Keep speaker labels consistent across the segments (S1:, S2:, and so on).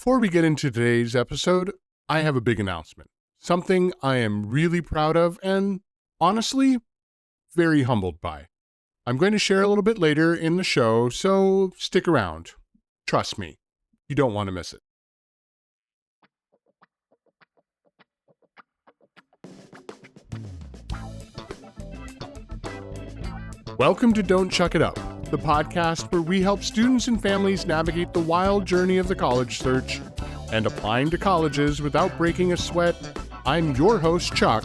S1: Before we get into today's episode, I have a big announcement. Something I am really proud of and, honestly, very humbled by. I'm going to share a little bit later in the show, so stick around. Trust me, you don't want to miss it. Welcome to Don't Chuck It Up, the podcast where we help students and families navigate the wild journey of the college search and applying to colleges without breaking a sweat. I'm your host, Chuck,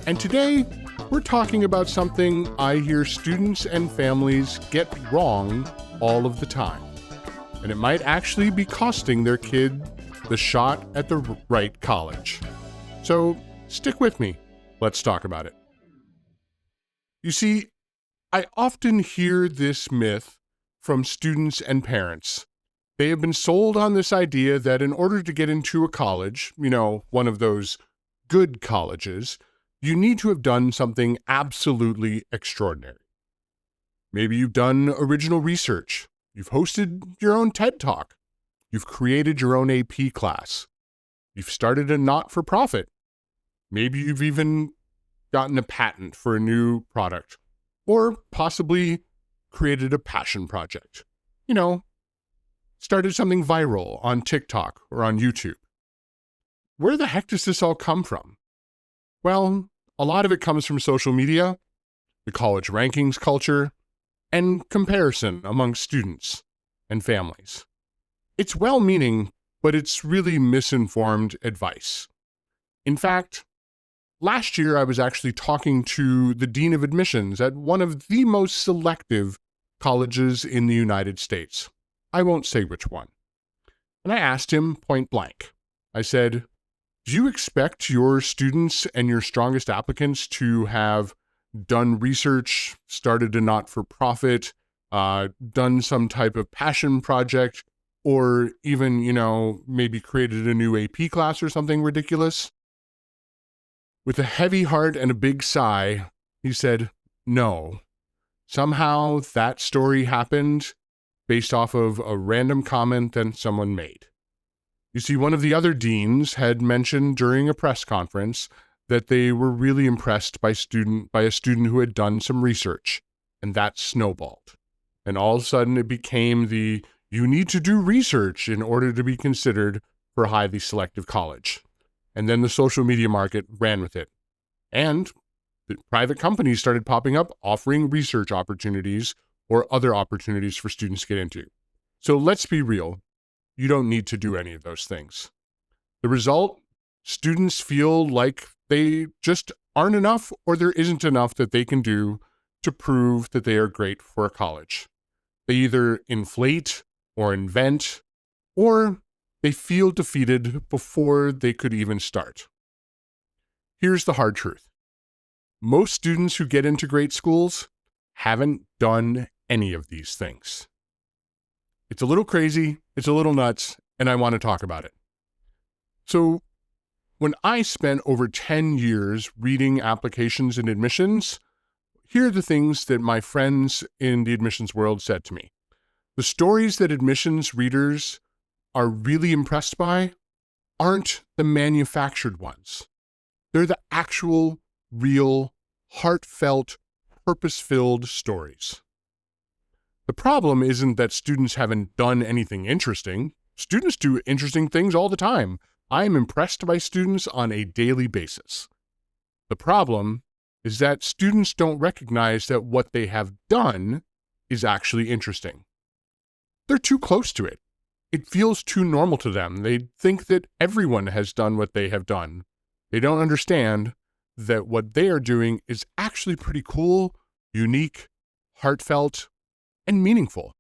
S1: and today we're talking about something I hear students and families get wrong all of the time. And it might actually be costing their kid the shot at the right college. So stick with me. Let's talk about it. You see, I often hear this myth from students and parents. They have been sold on this idea that in order to get into a college, one of those good colleges, you need to have done something absolutely extraordinary. Maybe you've done original research. You've hosted your own TED Talk. You've created your own AP class. You've started a not-for-profit. Maybe you've even gotten a patent for a new product. Or possibly created a passion project. Started something viral on TikTok or on YouTube. Where the heck does this all come from? Well, a lot of it comes from social media, the college rankings culture, and comparison among students and families. It's well-meaning, but it's really misinformed advice. In fact, last year, I was actually talking to the dean of admissions at one of the most selective colleges in the United States. I won't say which one. And I asked him point blank. I said, do you expect your students and your strongest applicants to have done research, started a not-for-profit, done some type of passion project, or even, maybe created a new AP class or something ridiculous? With a heavy heart and a big sigh, he said, no. Somehow that story happened based off of a random comment that someone made. You see, one of the other deans had mentioned during a press conference that they were really impressed by a student who had done some research, and that snowballed. And all of a sudden it became you need to do research in order to be considered for a highly selective college. And then the social media market ran with it. And the private companies started popping up offering research opportunities or other opportunities for students to get into. So let's be real. You don't need to do any of those things. The result, students feel like they just aren't enough or there isn't enough that they can do to prove that they are great for a college. They either inflate or invent, or they feel defeated before they could even start. Here's the hard truth. Most students who get into great schools haven't done any of these things. It's a little crazy, it's a little nuts, and I want to talk about it. So, when I spent over 10 years reading applications and admissions, here are the things that my friends in the admissions world said to me. The stories that admissions readers are really impressed by aren't the manufactured ones. They're the actual, real, heartfelt, purpose-filled stories. The problem isn't that students haven't done anything interesting. Students do interesting things all the time. I am impressed by students on a daily basis. The problem is that students don't recognize that what they have done is actually interesting. They're too close to it. It feels too normal to them. They think that everyone has done what they have done. They don't understand that what they are doing is actually pretty cool, unique, heartfelt, and meaningful.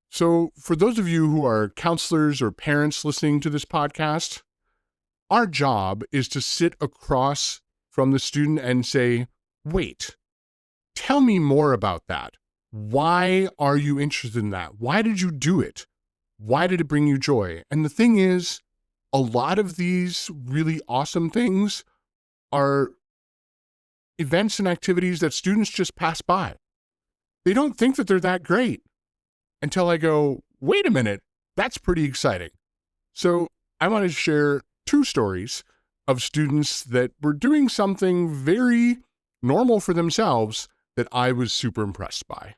S1: So for those of you who are counselors or parents listening to this podcast, our job is to sit across from the student and say, wait, tell me more about that. Why are you interested in that? Why did you do it? Why did it bring you joy? And the thing is, a lot of these really awesome things are events and activities that students just pass by. They don't think that they're that great until I go, wait a minute, that's pretty exciting. So I want to share two stories of students that were doing something very normal for themselves that I was super impressed by.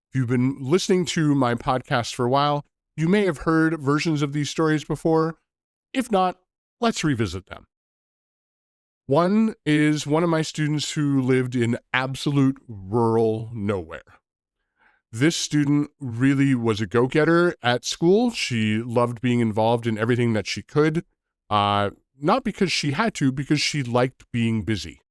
S1: If you've been listening to my podcast for a while, you may have heard versions of these stories before. If not, let's revisit them. One is one of my students who lived in absolute rural nowhere. This student really was a go-getter at school. She loved being involved in everything that she could, not because she had to, because she liked being busy.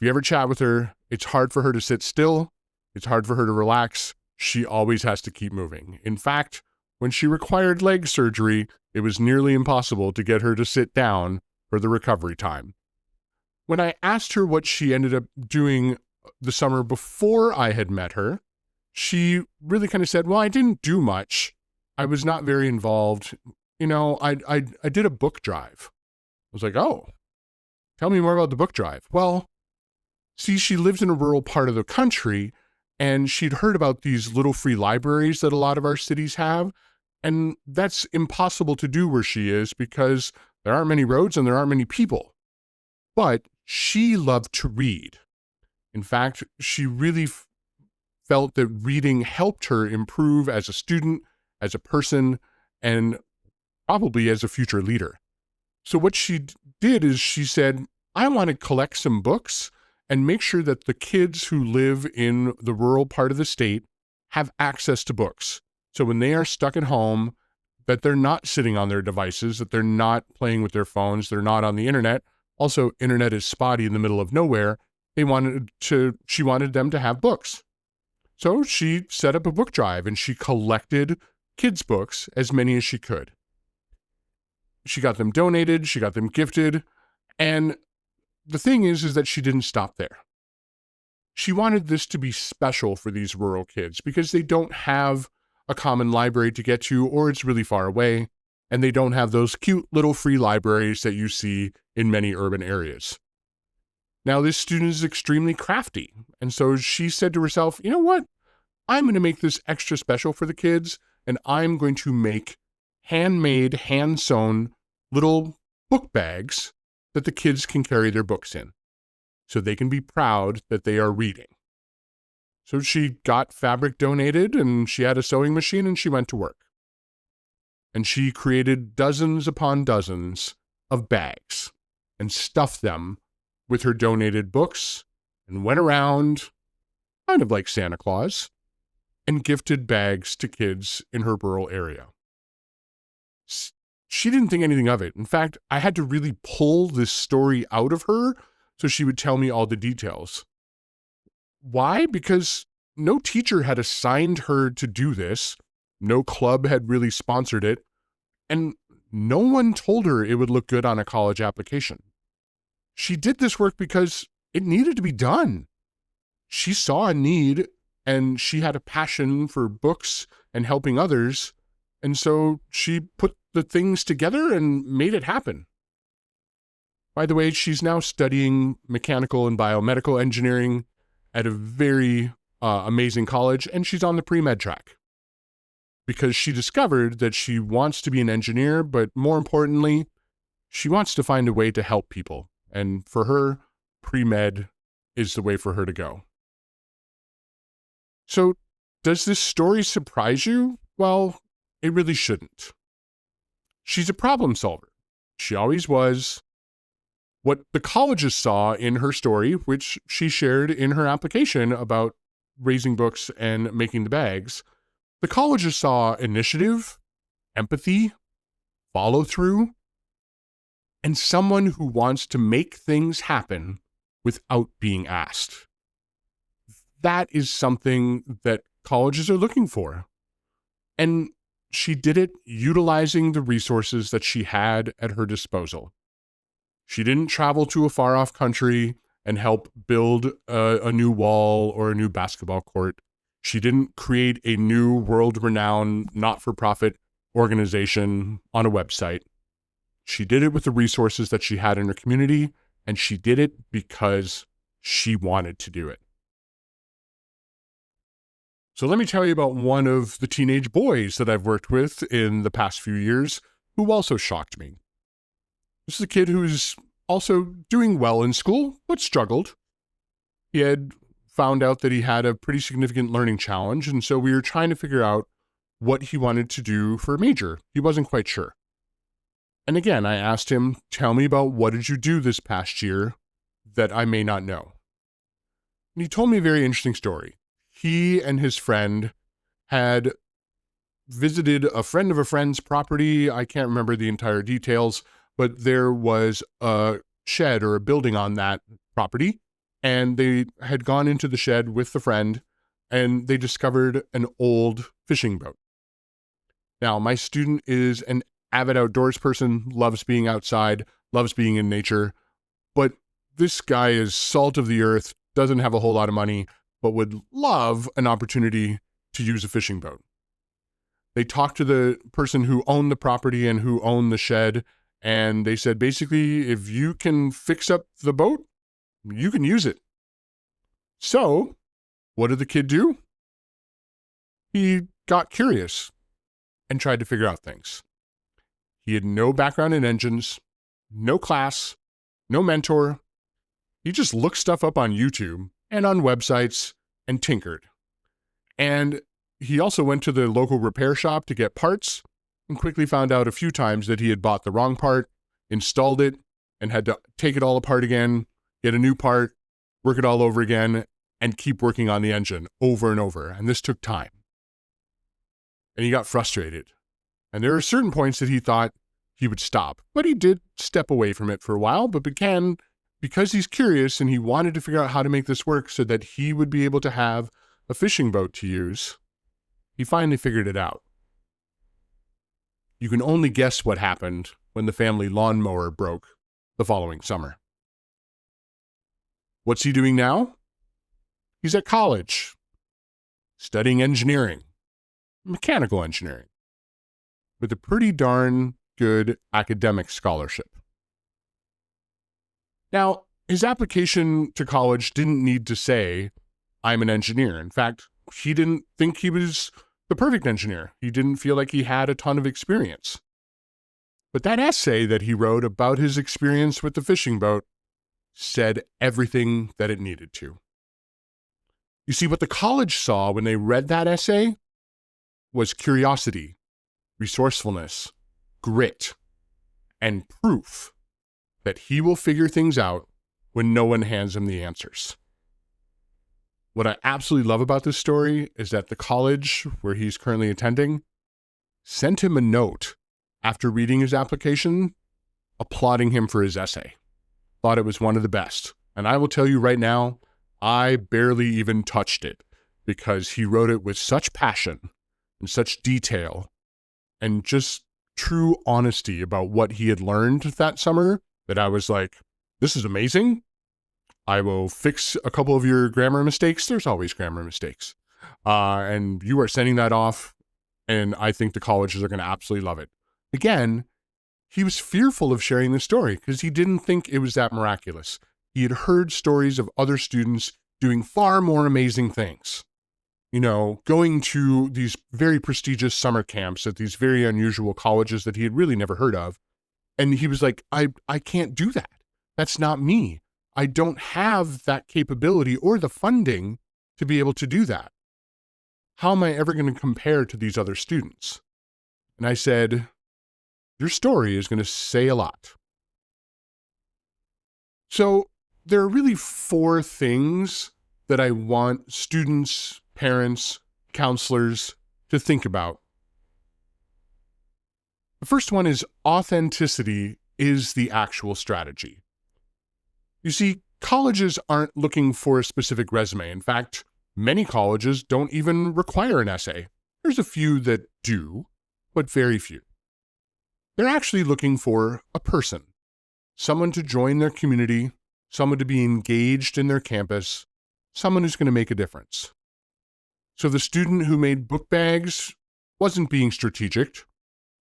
S1: If you ever chat with her, it's hard for her to sit still. It's hard for her to relax. She always has to keep moving. In fact, when she required leg surgery, it was nearly impossible to get her to sit down for the recovery time. When I asked her what she ended up doing the summer before I had met her, she really kind of said, well, I didn't do much. I was not very involved. I did a book drive. I was like, oh, tell me more about the book drive. Well, see, she lives in a rural part of the country, and she'd heard about these little free libraries that a lot of our cities have. And that's impossible to do where she is because there aren't many roads and there aren't many people. But she loved to read. In fact, she really felt that reading helped her improve as a student, as a person, and probably as a future leader. So what she did is she said, I want to collect some books and make sure that the kids who live in the rural part of the state have access to books. So when they are stuck at home, that they're not sitting on their devices, that they're not playing with their phones, they're not on the internet. Also, internet is spotty in the middle of nowhere. She wanted them to have books. So she set up a book drive and she collected kids' books, as many as she could. She got them donated, she got them gifted, and the thing is that she didn't stop there. She wanted this to be special for these rural kids because they don't have a common library to get to, or it's really far away, and they don't have those cute little free libraries that you see in many urban areas. Now, this student is extremely crafty, and so she said to herself, you know what? I'm going to make this extra special for the kids, and I'm going to make handmade, hand-sewn little book bags that the kids can carry their books in, so they can be proud that they are reading. So she got fabric donated, and she had a sewing machine, and she went to work. And she created dozens upon dozens of bags and stuffed them with her donated books and went around, kind of like Santa Claus, and gifted bags to kids in her rural area. She didn't think anything of it. In fact, I had to really pull this story out of her so she would tell me all the details. Why? Because no teacher had assigned her to do this. No club had really sponsored it. And no one told her it would look good on a college application. She did this work because it needed to be done. She saw a need and she had a passion for books and helping others. And so she put the things together and made it happen. By the way, she's now studying mechanical and biomedical engineering at a very amazing college, and she's on the pre-med track because she discovered that she wants to be an engineer, but more importantly, she wants to find a way to help people. And for her, pre-med is the way for her to go. So, does this story surprise you? Well, it really shouldn't. She's a problem solver. She always was. What the colleges saw in her story, which she shared in her application about raising books and making the bags, the colleges saw initiative, empathy, follow through, and someone who wants to make things happen without being asked. That is something that colleges are looking for. And she did it utilizing the resources that she had at her disposal. She didn't travel to a far-off country and help build a new wall or a new basketball court. She didn't create a new world-renowned not-for-profit organization on a website. She did it with the resources that she had in her community, and she did it because she wanted to do it. So let me tell you about one of the teenage boys that I've worked with in the past few years who also shocked me. This is a kid who's also doing well in school, but struggled. He had found out that he had a pretty significant learning challenge, and so we were trying to figure out what he wanted to do for a major. He wasn't quite sure. And again, I asked him, tell me about what did you do this past year that I may not know. And he told me a very interesting story. He and his friend had visited a friend of a friend's property. I can't remember the entire details, but there was a shed or a building on that property, and they had gone into the shed with the friend, and they discovered an old fishing boat. Now, my student is an avid outdoors person, loves being outside, loves being in nature, but this guy is salt of the earth, doesn't have a whole lot of money, but would love an opportunity to use a fishing boat. They talked to the person who owned the property and who owned the shed, and they said, basically, if you can fix up the boat, you can use it. So, what did the kid do? He got curious and tried to figure out things. He had no background in engines, no class, no mentor. He just looked stuff up on YouTube and on websites and tinkered. And he also went to the local repair shop to get parts and quickly found out a few times that he had bought the wrong part, installed it, and had to take it all apart again, get a new part, work it all over again, and keep working on the engine over and over. And this took time. And he got frustrated. And there are certain points that he thought he would stop. But he did step away from it for a while, but began, because he's curious and he wanted to figure out how to make this work so that he would be able to have a fishing boat to use, he finally figured it out. You can only guess what happened when the family lawnmower broke the following summer. What's he doing now? He's at college, studying engineering, mechanical engineering, with a pretty darn good academic scholarship. Now, his application to college didn't need to say, I'm an engineer. In fact, he didn't think he was the perfect engineer. He didn't feel like he had a ton of experience. But that essay that he wrote about his experience with the fishing boat said everything that it needed to. You see, what the college saw when they read that essay was curiosity, resourcefulness, grit, and proof that he will figure things out when no one hands him the answers. What I absolutely love about this story is that the college where he's currently attending sent him a note after reading his application, applauding him for his essay. Thought it was one of the best. And I will tell you right now, I barely even touched it because he wrote it with such passion and such detail and just true honesty about what he had learned that summer that I was like, this is amazing. I will fix a couple of your grammar mistakes. There's always grammar mistakes. And you are sending that off, and I think the colleges are going to absolutely love it. Again, he was fearful of sharing this story because he didn't think it was that miraculous. He had heard stories of other students doing far more amazing things. You know, going to these very prestigious summer camps at these very unusual colleges that he had really never heard of. And he was like, I can't do that. That's not me. I don't have that capability or the funding to be able to do that. How am I ever going to compare to these other students? And I said, your story is going to say a lot. So there are really 4 things that I want students, parents, counselors to think about. The first one is authenticity is the actual strategy. You see, colleges aren't looking for a specific resume. In fact, many colleges don't even require an essay. There's a few that do, but very few. They're actually looking for a person, someone to join their community, someone to be engaged in their campus, someone who's going to make a difference. So the student who made book bags wasn't being strategic.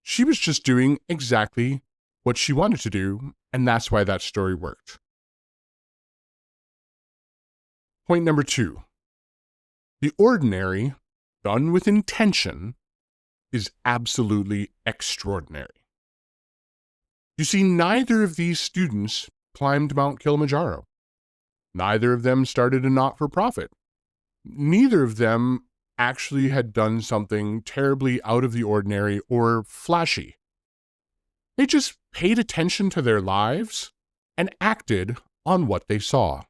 S1: She was just doing exactly what she wanted to do, and that's why that story worked. Point number 2. The ordinary, done with intention, is absolutely extraordinary. You see, neither of these students climbed Mount Kilimanjaro. Neither of them started a not-for-profit. Neither of them actually had done something terribly out of the ordinary or flashy. They just paid attention to their lives and acted on what they saw.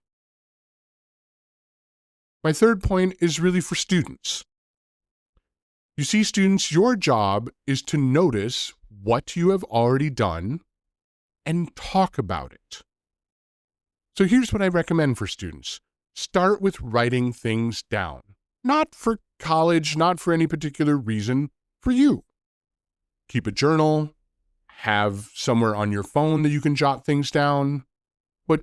S1: My third point is really for students. You see, students, your job is to notice what you have already done and talk about it. So here's what I recommend for students. Start with writing things down. Not for college, not for any particular reason, for you. Keep a journal, have somewhere on your phone that you can jot things down, but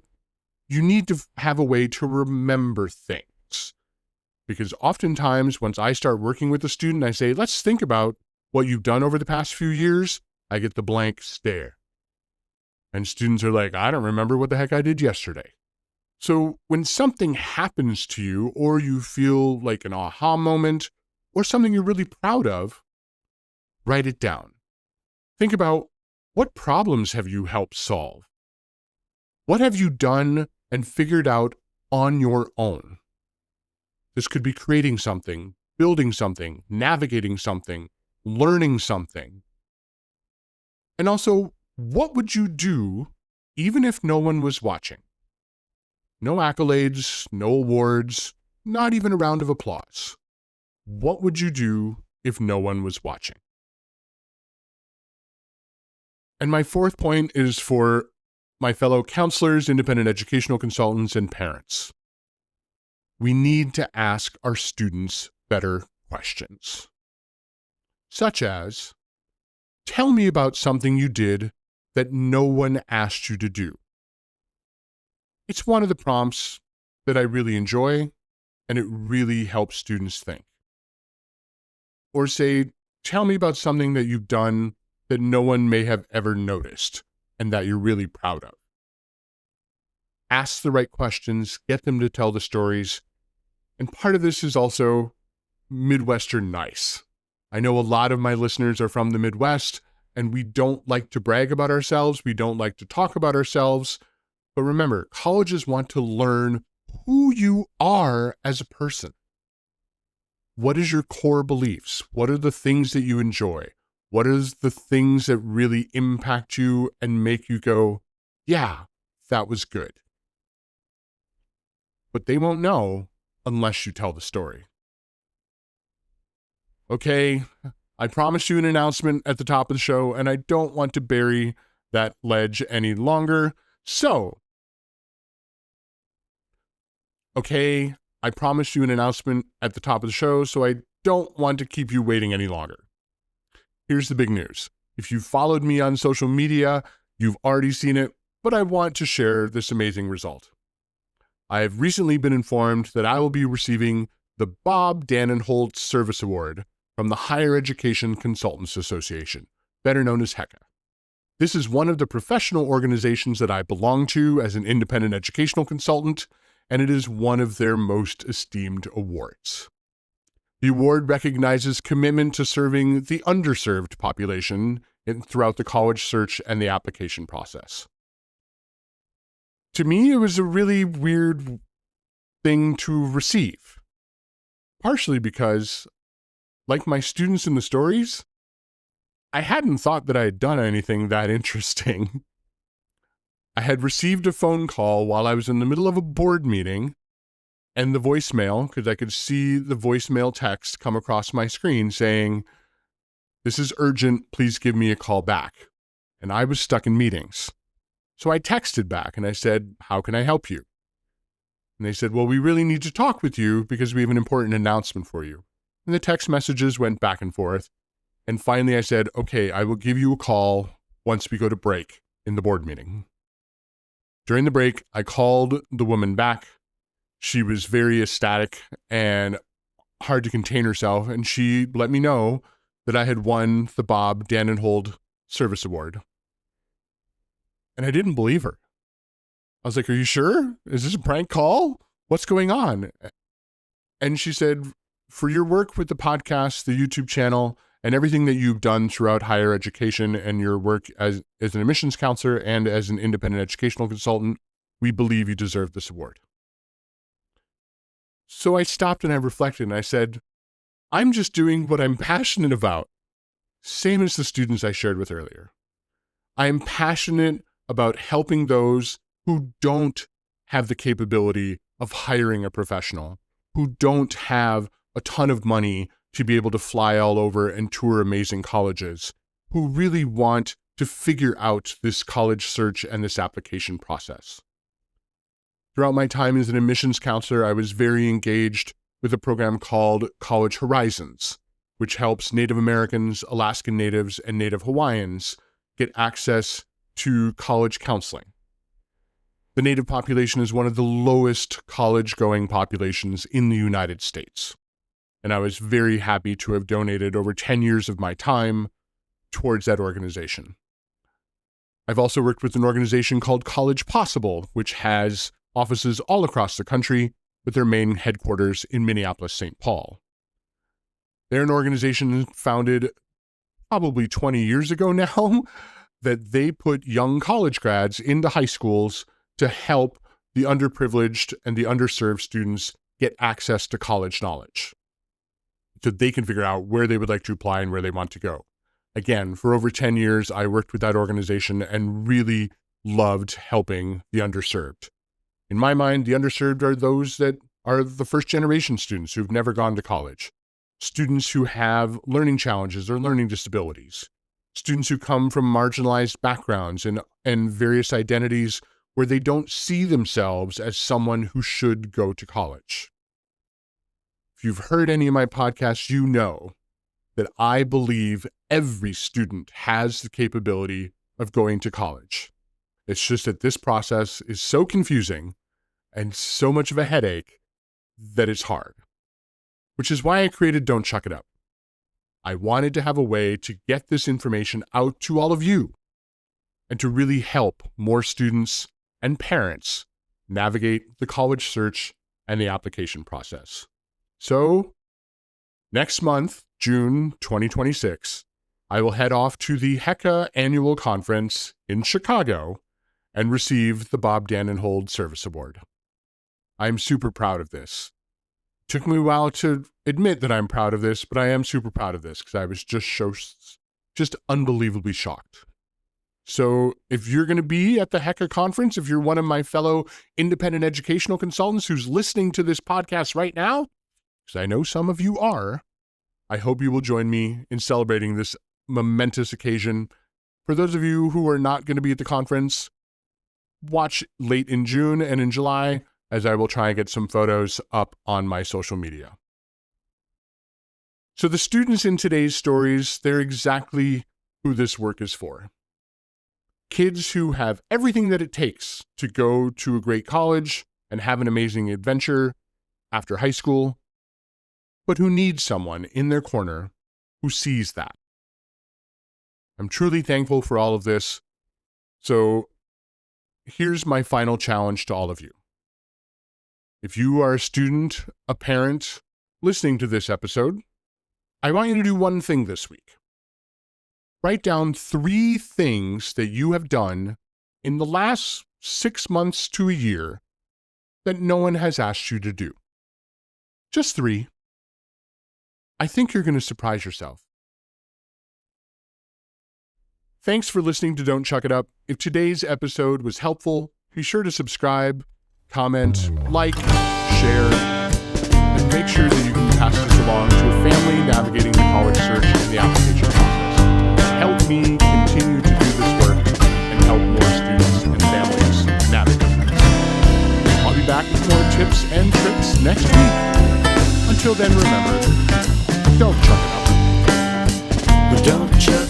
S1: you need to have a way to remember things. Because oftentimes, once I start working with a student, I say, let's think about what you've done over the past few years, I get the blank stare. And students are like, I don't remember what the heck I did yesterday. So when something happens to you, or you feel like an aha moment, or something you're really proud of, write it down. Think about, what problems have you helped solve? What have you done and figured out on your own? This could be creating something, building something, navigating something, learning something. And also, what would you do even if no one was watching? No accolades, no awards, not even a round of applause. What would you do if no one was watching? And my fourth point is for my fellow counselors, independent educational consultants, and parents. We need to ask our students better questions. Such as, tell me about something you did that no one asked you to do. It's one of the prompts that I really enjoy, and it really helps students think. Or say, tell me about something that you've done that no one may have ever noticed and that you're really proud of. Ask the right questions, get them to tell the stories, and part of this is also Midwestern nice. I know a lot of my listeners are from the Midwest, and we don't like to brag about ourselves, we don't like to talk about ourselves. But remember, colleges want to learn who you are as a person. What is your core beliefs? What are the things that you enjoy? What is the things that really impact you and make you go, yeah, that was good? But they won't know unless you tell the story. Okay, I promised you an announcement at the top of the show, and I don't want to bury that ledge any longer. So, okay, I promised you an announcement at the top of the show, so I don't want to keep you waiting any longer. Here's the big news. If you've followed me on social media, you've already seen it, but I want to share this amazing result. I have recently been informed that I will be receiving the Bob Dannenholt Service Award from the Higher Education Consultants Association, better known as HECA. This is one of the professional organizations that I belong to as an independent educational consultant, and it is one of their most esteemed awards. The award recognizes commitment to serving the underserved population throughout the college search and the application process. To me, it was a really weird thing to receive, partially because, like my students in the stories, I hadn't thought that I had done anything that interesting. I had received a phone call while I was in the middle of a board meeting, and the voicemail, because I could see the voicemail text come across my screen saying, "This is urgent, please give me a call back." And I was stuck in meetings. So I texted back and I said, "How can I help you?" And they said, "Well, we really need to talk with you because we have an important announcement for you." And the text messages went back and forth. And finally I said, "Okay, I will give you a call once we go to break in the board meeting." During the break, I called the woman back. She was very ecstatic and hard to contain herself, and she let me know that I had won the Bob Dannenholt Service Award. And I didn't believe her. I was like, "Are you sure? Is this a prank call? What's going on?" And she said, "For your work with the podcast, the YouTube channel, and everything that you've done throughout higher education and your work as an admissions counselor and as an independent educational consultant. We believe you deserve this award." So I stopped and I reflected and I said, I'm just doing what I'm passionate about. Same as the students I shared with earlier. I am passionate about helping those who don't have the capability of hiring a professional, who don't have a ton of money to be able to fly all over and tour amazing colleges, who really want to figure out this college search and this application process. Throughout my time as an admissions counselor, I was very engaged with a program called College Horizons, which helps Native Americans, Alaskan Natives, and Native Hawaiians get access to college counseling. The Native population is one of the lowest college-going populations in the United States, and I was very happy to have donated over 10 years of my time towards that organization. I've also worked with an organization called College Possible, which has offices all across the country with their main headquarters in Minneapolis, St. Paul. They're an organization founded probably 20 years ago now that they put young college grads into high schools to help the underprivileged and the underserved students get access to college knowledge so they can figure out where they would like to apply and where they want to go. Again, for over 10 years, I worked with that organization and really loved helping the underserved. In my mind, the underserved are those that are the first generation students who've never gone to college, students who have learning challenges or learning disabilities, students who come from marginalized backgrounds and various identities where they don't see themselves as someone who should go to college. If you've heard any of my podcasts, you know that I believe every student has the capability of going to college. It's just that this process is so confusing and so much of a headache that it's hard, which is why I created Don't Chuck It Up. I wanted to have a way to get this information out to all of you and to really help more students and parents navigate the college search and the application process. So next month, June 2026, I will head off to the HECA Annual Conference in Chicago and receive the Bob Dannenhold Service Award. I'm super proud of this. It took me a while to admit that I'm proud of this, but I am super proud of this because I was just unbelievably shocked. So if you're going to be at the HECA conference, if you're one of my fellow independent educational consultants who's listening to this podcast right now, because I know some of you are, I hope you will join me in celebrating this momentous occasion. For those of you who are not going to be at the conference, watch late in June and in July, as I will try and get some photos up on my social media. So the students in today's stories, they're exactly who this work is for. Kids who have everything that it takes to go to a great college and have an amazing adventure after high school, but who need someone in their corner who sees that. I'm truly thankful for all of this. So here's my final challenge to all of you. If you are a student, a parent, listening to this episode, I want you to do one thing this week. Write down 3 things that you have done in the last 6 months to a year that no one has asked you to do. Just 3. I think you're going to surprise yourself. Thanks for listening to Don't Chuck It Up. If today's episode was helpful, be sure to subscribe, comment, like, share, and make sure that you can pass this along to a family navigating the college search and the application process. Help me continue to do this work and help more students and families navigate. I'll be back with more tips and tricks next week. Until then, remember, don't chuck it up.
S2: But don't chuck